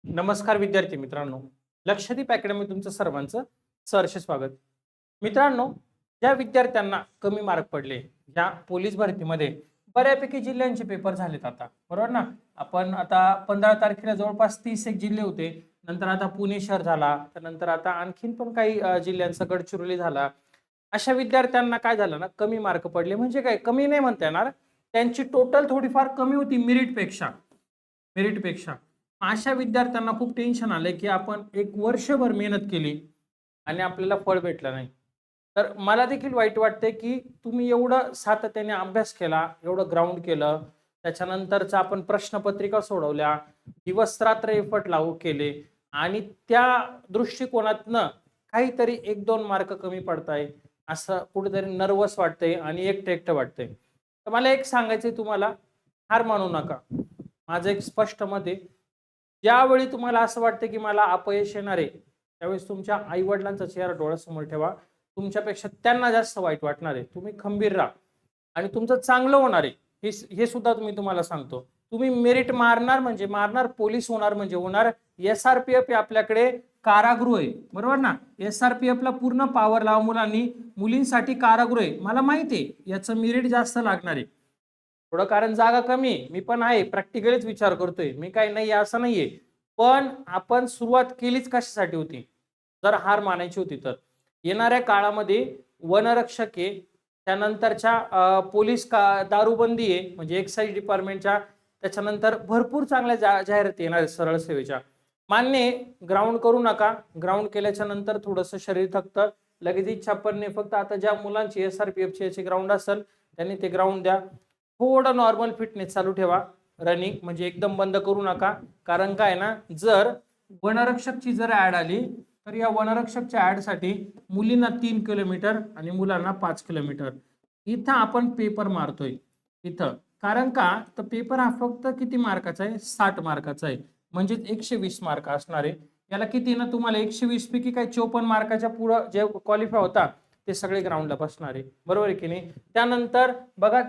नमस्कार विद्यार्थी मित्रांनो. लक्षद्वीप अकॅडमी तुमचं सर्वांचं सहर्ष स्वागत. मित्रांनो, ज्या विद्यार्थ्यांना कमी मार्क पडले या पोलीस भरतीमध्ये बऱ्यापैकी जिल्ह्यांचे पेपर झालेत आता, बरोबर ना? आपण आता 15 तारखेला जवळपास 30 एक जिल्हे होते. नंतर आता पुणे शहर झाला, त्यानंतर आता आणखीन पण काही जिल्ह्यांचा गडचिरोली झाला. अशा विद्यार्थ्यांना काय झालं ना, कमी मार्क पडले म्हणजे काय, कमी नाही म्हणता येणार, त्यांची टोटल थोडीफार कमी होती मेरिटपेक्षा. अशा विद्यार्थ्यांना खूप टेन्शन आलंय की आपण एक वर्षभर मेहनत केली आणि आपल्याला फळ भेटलं नाही. तर मला देखील वाईट वाटतंय की तुम्ही एवढं सातत्याने अभ्यास केला, एवढं ग्राउंड केलं, त्याच्यानंतरचा आपण प्रश्नपत्रिका सोडवल्या, दिवस रात्र एफर्ट लागू केले आणि त्या दृष्टिकोनातनं काहीतरी 1-2 मार्क कमी पडताय असं कुठेतरी नर्वस वाटतंय आणि एकटं एकटं वाटतंय. तर मला एक सांगायचंय तुम्हाला, हार मानू नका. माझं एक स्पष्ट मत आहे, ज्यावेळी तुम्हाला असं वाटतं की मला अपयश येणार आहे, त्यावेळेस तुमच्या आई वडिलांचा चेहरा डोळ्यासमोर ठेवा. तुमच्यापेक्षा त्यांना जास्त वाईट वाटणार आहे. तुम्ही खंबीर राहा आणि तुमचं चांगलं होणार आहे. हे सुद्धा तुम्हाला सांगतो. तुम्ही मेरिट मारणार म्हणजे मारणार, पोलीस होणार म्हणजे होणार. SRPF हे आपल्याकडे कारागृह आहे, बरोबर ना? SRPF ला पूर्ण पॉवर लावा मुलांनी. मुलींसाठी कारागृह आहे. मला माहिती आहे याचं मेरिट जास्त लागणार आहे थोडं, कारण जागा कमी आहे. मी पण आहे, प्रॅक्टिकलीच विचार करतोय, मी काही नाही असं नाहीये. पण आपण सुरुवात केलीच कशासाठी होती? जर हार मानायची होती तर येणाऱ्या काळामध्ये वनरक्षक आहे, त्यानंतरच्या पोलीस का दारूबंदी आहे म्हणजे एक्साईज डिपार्टमेंटच्या, त्याच्यानंतर भरपूर चांगल्या जाहिराती येणार आहेत सरळ सेवेच्या. मान्य ग्राउंड करू नका. ग्राउंड केल्याच्या नंतर थोडंसं शरीर थकतं, लगेच इच्छा पण नाही. फक्त आता ज्या मुलांची SRPF ची ग्राउंड असेल त्यांनी ते ग्राउंड द्या. थोडं नॉर्मल फिटनेस चालू ठेवा. रनिंग म्हणजे एकदम बंद करू नका. कारण काय ना, जर वनरक्षकची जर ऍड आली तर या वनरक्षकच्या ऍडसाठी मुलींना 3 किलोमीटर आणि मुलांना 5 किलोमीटर इथं आपण पेपर मारतोय इथं. कारण का, तर पेपर हा फक्त किती मार्काचा आहे? 60 मार्काचा आहे. म्हणजे 120 मार्क असणार आहे. याला किती ना, तुम्हाला 120 पैकी काही 54 मार्काच्या पुढं जे क्वालिफाय होता ते सगळे ग्राउंडला बसणार आहे, बरोबर आहे की नाही? त्यानंतर बघा,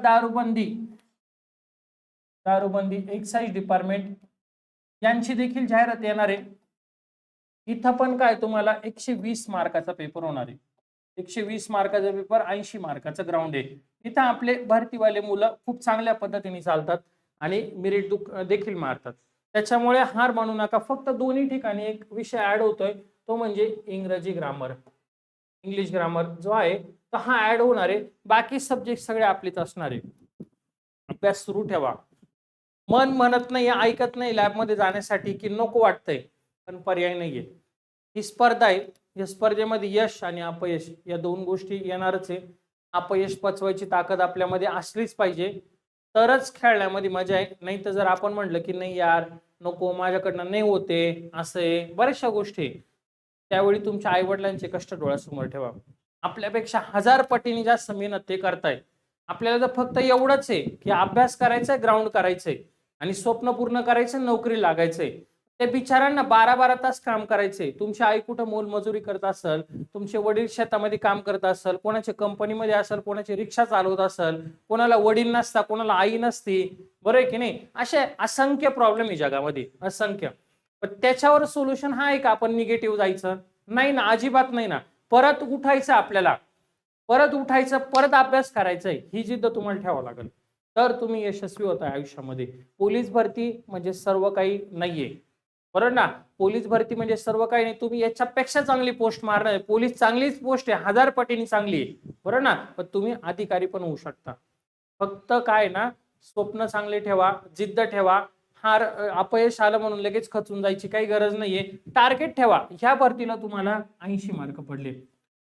दारूबंदी एक्साईज डिपार्टमेंट यांची देखील जाहिरात येणार आहे. इथं पण काय, तुम्हाला 120 मार्काचा पेपर होणार आहे. 120 मार्काचा पेपर, 80 मार्काचं ग्राउंड आहे. इथं आपले भरतीवाले मुलं खूप चांगल्या पद्धतीने चालतात आणि मेरिट देखील मारतात. त्याच्यामुळे हार मानू नका. फक्त दोन्ही ठिकाणी एक विषय ऍड होतोय, तो म्हणजे इंग्रजी ग्रामर, इंग्लिश ग्रामर जो आहे तर हा ऍड होणार आहे. बाकी सब्जेक्ट सगळे आपलेच असणार आहे. अभ्यास सुरू ठेवा. मन म्हणत नाही, ऐकत नाही लॅबमध्ये जाण्यासाठी की नको वाटतंय, पण पर्याय नाहीये. ही स्पर्धा आहे. या स्पर्धेमध्ये यश आणि अपयश या दोन गोष्टी येणारच आहे. अपयश पचवायची ताकद आपल्यामध्ये असलीच पाहिजे, तरच खेळण्यामध्ये मजा आहे. नाही तर जर आपण म्हटलं की नाही यार नको, माझ्याकडनं नाही होते, असं आहे, बऱ्याचशा गोष्टी, त्यावेळी तुमच्या आई वडिलांचे कष्ट डोळ्यासमोर ठेवा. आपल्यापेक्षा 1000 पटीने जास्त मेहनत ते करताय. आपल्याला तर फक्त एवढंच आहे की अभ्यास करायचा, ग्राउंड करायचंय आणि स्वप्न पूर्ण करायचं, नोकरी लागायचंय. त्या बिचारांना 12-12 तास काम करायचंय. तुमची आई कुठं मोलमजुरी करत असेल, तुमचे वडील शेतामध्ये काम करत असेल, कोणाच्या कंपनीमध्ये असेल, कोणाची रिक्षा चालवत असेल, कोणाला वडील नसता, कोणाला आई नसती, बरं आहे की नाही? असे असंख्य प्रॉब्लेम आहे जगामध्ये, असंख्य. पण त्याच्यावर सोल्युशन हा आहे का आपण निगेटिव्ह जायचं? नाही ना, अजिबात नाही ना. परत उठायचं आपल्याला, परत उठायचं, परत अभ्यास करायचाय, ही जिद्द तुम्हाला ठेवावं लागेल, तर तुम्ही यशस्वी होताय आयुष्यामध्ये. पोलीस भरती म्हणजे सर्व काही नाहीये, बरोबर ना? पोलीस भरती म्हणजे सर्व काही नाही. तुम्ही याच्यापेक्षा चांगली पोस्ट मारणार. पोलीस चांगलीच पोस्ट आहे, 1000 पटीने चांगली आहे, बरोबर ना? पण तुम्ही अधिकारी पण होऊ शकता. फक्त काय ना, स्वप्न चांगले ठेवा, जिद्द ठेवा. हार अपयश आलं म्हणून लगेच खचून जायची काही गरज नाहीये. टार्गेट ठेवा. ह्या भरतीला तुम्हाला 80 मार्क पडले,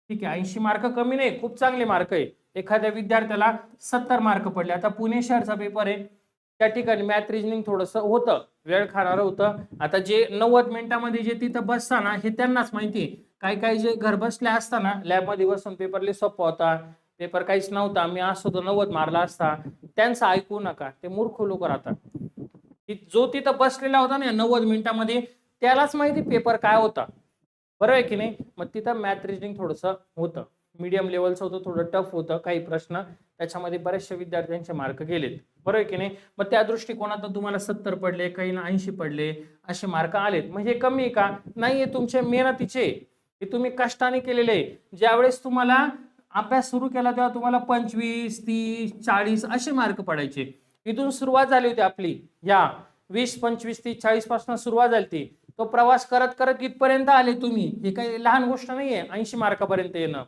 ठीक आहे, 80 मार्क कमी नाही, खूप चांगले मार्क आहे. एखाद्या विद्यार्थ्याला 70 मार्क पडले. आता पुणे शहरचा पेपर आहे, त्या ठिकाणी मॅथ रिजनिंग थोडंसं होतं, वेळ खाणारं होतं. आता जे 90 मिनिटामध्ये जे तिथं बसताना हे त्यांनाच माहिती. काही काही जे घर बसल्या असताना लॅबमध्ये बसून पेपरले सोपा होता, पेपर काहीच नव्हता, मी असतो तर 90 मारला असता, त्यांचं ऐकू नका. ते मूर्ख लोक राहतात. जो तिथं बसलेला होता ना 90 मिनिटामध्ये, त्यालाच माहिती पेपर काय होता, बरोबर आहे की नाही? मग तिथं मॅथ रिजनिंग थोडंसं होतं, मीडियम लेवलचं होतं, थोडं टफ होतं काही प्रश्न. त्याच्यामध्ये बऱ्याचशा विद्यार्थ्यांचे मार्क गेलेत, बरोबर आहे की नाही? मग त्या दृष्टिकोनातून तुम्हाला 70 पडले, काहींना 80 पडले, असे मार्क आलेत. म्हणजे कमी आहे का? नाहीये, तुमच्या मेहनतीचे, हे तुम्ही कष्टाने केलेले. ज्यावेळेस तुम्हाला अभ्यास सुरू केला तेव्हा तुम्हाला 25, 30, 40 असे मार्क पडायचे. इथून सुरुवात झाली होती आपली, या 20, 25, 30, 40 पासून सुरुवात झाली ती. तो प्रवास करत करत इथपर्यंत आले तुम्ही. हे काही लहान गोष्ट नाहीये 80 मार्कापर्यंत येणं.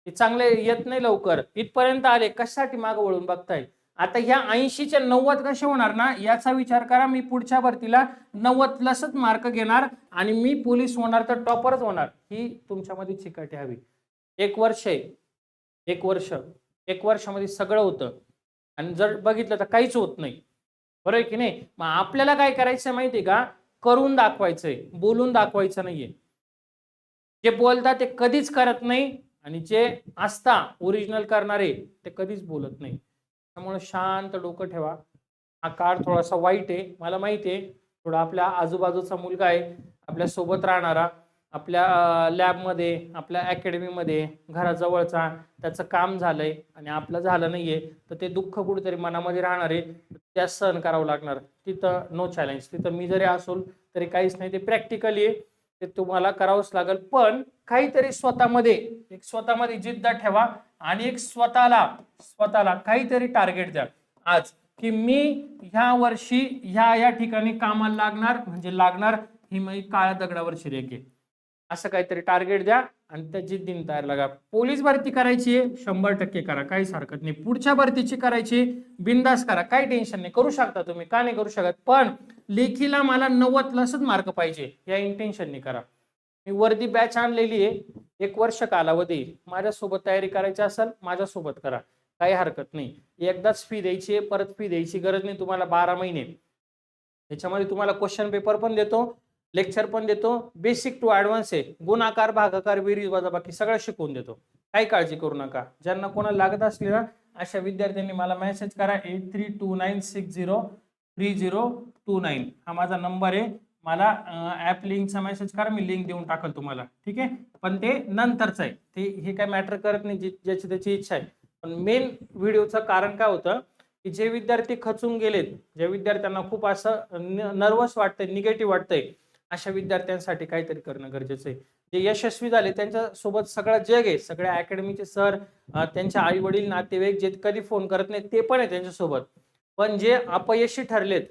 हे चांगले येत नाही लवकर. इथपर्यंत आले, कशासाठी मागे वळून बघताय? आता ह्या 80च्या 90 कसे होणार ना, याचा विचार करा. मी पुढच्या भरतीला 90 प्लसच मार्क घेणार आणि मी पोलीस होणार तर टॉपरच होणार. ही तुमच्यामध्ये चिकाटी हवी. 1 वर्ष आहे, 1 वर्ष, 1 वर्षामध्ये सगळं होतं आणि जर बघितलं तर काहीच होत नाही, बरोबर आहे की नाही? मग आपल्याला काय करायचं माहितीये का? करून दाखवायचंय, बोलून दाखवायचं नाहीये. जे बोलतात ते कधीच करत नाही आणि जे असता ओरिजिनल करणारे ते कधीच बोलत नाही. त्यामुळे शांत डोकं ठेवा. हा काळ थोडासा वाईट आहे, मला माहिती आहे. थोडा आपल्या आजूबाजूचा मुलगा आहे, आपल्या सोबत राहणारा, आपल्या लॅबमध्ये, आपल्या अकॅडमीमध्ये, घराजवळचा, त्याचं काम झालंय आणि आपलं झालं नाहीये, तर ते दुःख कुठेतरी मनामध्ये राहणार आहे. त्या सहन करावं लागणार. तिथं नो चॅलेंज. तिथं मी जरी असो तरी काहीच नाही. ते प्रॅक्टिकली आहे, ते तुम्हाला करावंच लागेल. पण काहीतरी स्वतःमध्ये जिद्द ठेवा आणि एक स्वतःला काहीतरी टार्गेट द्या आज, की मी ह्या वर्षी ह्या ठिकाणी कामाला लागणार, म्हणजे लागणार. ही माझी काळ्या दगडावरची रेख आहे. असं काहीतरी टार्गेट द्या आणि त्या जिद्दीने तयार लागा. पोलीस भरती करायची 100% करा, काहीच हरकत नाही. पुढच्या भरतीची करायची, बिंदास करा, काही टेन्शन नाही. करू शकता तुम्ही, का नाही करू शकत? पण लेखीला मला 90 प्लसच मार्क पाहिजे या इंटेन्शनने करा. मी वर्दी बॅच आणलेली आहे, 1 वर्ष कालावधी. माझ्यासोबत तयारी करायची असेल माझ्यासोबत करा, काही हरकत नाही. एकदाच फी द्यायची, परत फी द्यायची गरज नाही तुम्हाला 12 महिने. त्याच्यामध्ये तुम्हाला क्वेश्चन पेपर पण देतो, लेक्चर पण देतो, बेसिक टू ऍडव्हान्स आहे. गुणाकार, भागाकार, बेरीज, वजाबाकी सगळं शिकवून देतो. काही काळजी करू नका. ज्यांना कोणाला लागत असली ना, अशा विद्यार्थ्यांनी मला मेसेज करा. 8329603029 हा माझा नंबर आहे. मला ऍप लिंकचा मेसेज करा, मी लिंक देऊन टाकल तुम्हाला, ठीक आहे? पण ते नंतरच आहे, ते हे काय मॅटर करत नाही, ज्याची त्याची इच्छा आहे. पण मेन व्हिडिओचं कारण काय होतं, की जे विद्यार्थी खचून गेलेत, ज्या विद्यार्थ्यांना खूप असं नर्वस वाटतंय, निगेटिव्ह वाटतंय, अशा विद्यार्थ्यांसाठी काहीतरी करणं गरजेचं आहे. जे यशस्वी झाले त्यांच्या सोबत सगळं जग आहे, सगळ्या अकॅडमीचे सर, त्यांच्या आई वडील, नातेवाईक जे कधी फोन करत नाही ते पण आहे त्यांच्यासोबत. पण जे अपयशी ठरलेत,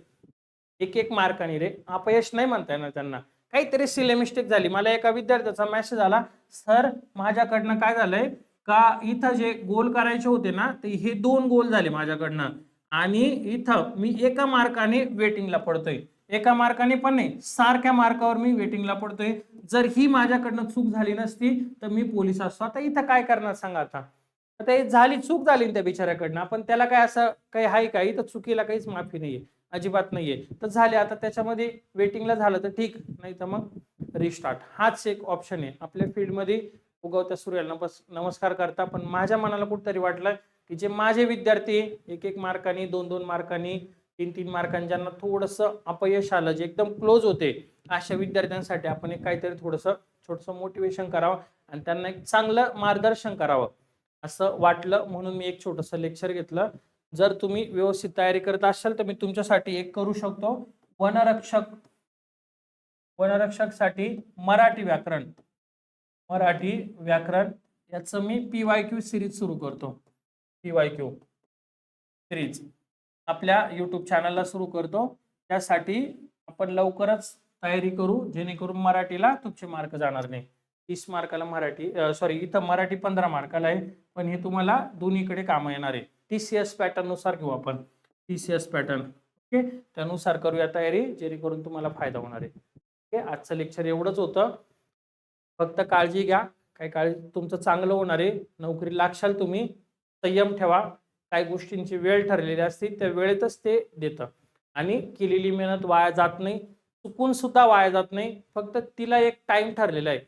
1-1 मार्काने रे, अपयश नाही म्हणता येणार त्यांना, काहीतरी सिले मिस्टेक झाली. मला एका विद्यार्थ्याचा मेसेज आला, सर माझ्याकडनं काय झालंय का, इथं जे गोल करायचे होते ना, ते हे 2 गोल झाले माझ्याकडनं आणि इथं मी एका मार्काने वेटिंगला पडतोय. एका मार्काने पण नाही, सारख्या मार्कावर मी वेटिंगला पडतोय. जर ही माझ्याकडनं चूक झाली नसती तर मी पोलीस असतो. आता इथं काय करणार सांगा? आता हे झाली, चूक झाली त्या बिचाऱ्याकडनं, आपण त्याला काय असं काही आहे का? इथं चुकीला काहीच माफी नाहीये, अजिबात नाहीये. तर झाले, आता त्याच्यामध्ये वेटिंगला झालं तर ठीक, नाही तर मग रिस्टार्ट. हाच एक ऑप्शन आहे आपल्या फील्डमध्ये. उगवत्या सूर्याला नमस्कार करता. पण माझ्या मनाला कुठतरी वाटलं की जे माझे विद्यार्थी 1-1 मार्कांनी, 2-2 मार्कांनी, 3-3 मार्कांनी, ज्यांना थोडंसं अपयश आलं, जे एकदम क्लोज होते, अशा विद्यार्थ्यांसाठी आपण एक काहीतरी थोडंसं छोटंसं मोटिवेशन करावं आणि त्यांना एक चांगलं मार्गदर्शन करावं असं वाटलं, म्हणून मी एक छोटंसं लेक्चर घेतलं. जर तुम्ही व्यवस्थित तयारी करत असाल तर मी तुमच्यासाठी एक करू शकतो, वनरक्षक साठी मराठी व्याकरण याचं मी PYQ सिरीज सुरू करतो. PYQ सिरीज आपल्या YouTube चॅनलला सुरू करतो. त्यासाठी आपण लवकरच तयारी करू, जेणेकरून मराठीला तुमचे मार्क जाणार नाही. 30 मार्काला मराठी, सॉरी इथं मराठी 15 मार्काला आहे, पण हे तुम्हाला दोन्हीकडे कामं येणार आहे. TCS पॅटर्न नुसार घेऊ आपण, TCS पॅटर्न, ओके? त्यानुसार करूया तयारी, जेणेकरून तुम्हाला फायदा होणार आहे. ओके, आजचं लेक्चर एवढंच होतं. फक्त काळजी घ्या, काही काळजी, तुमचं चांगलं होणार आहे. नोकरी लागशाल तुम्ही, संयम ठेवा. काही गोष्टींची वेळ ठरलेली असते, त्या वेळेतच ते देतं आणि केलेली मेहनत वाया जात नाही, चुकून सुद्धा वाया जात नाही. फक्त तिला एक टाइम ठरलेला आहे,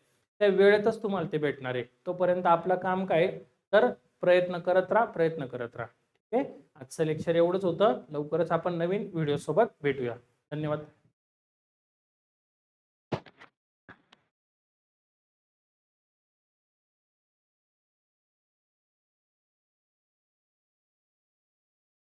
त्या वेळेतच तुम्हाला ते भेटणार आहे. तोपर्यंत आपलं काम काय तर प्रयत्न करत राहा. ठीक आहे, आजचं लेक्चर एवढंच होतं. लवकरच आपण नवीन व्हिडिओ सोबत भेटूया. धन्यवाद.